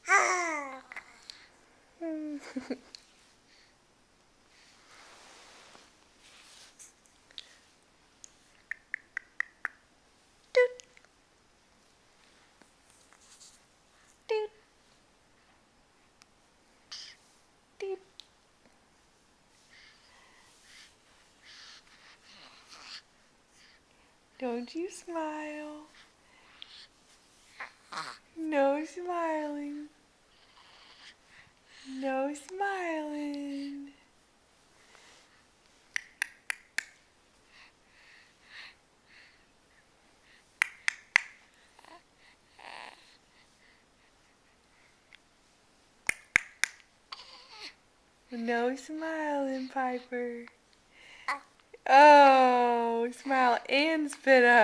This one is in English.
Doot, doot, doot. Don't you smile. No smiling. No smiling. No smiling, Piper. Oh, smile and spit up.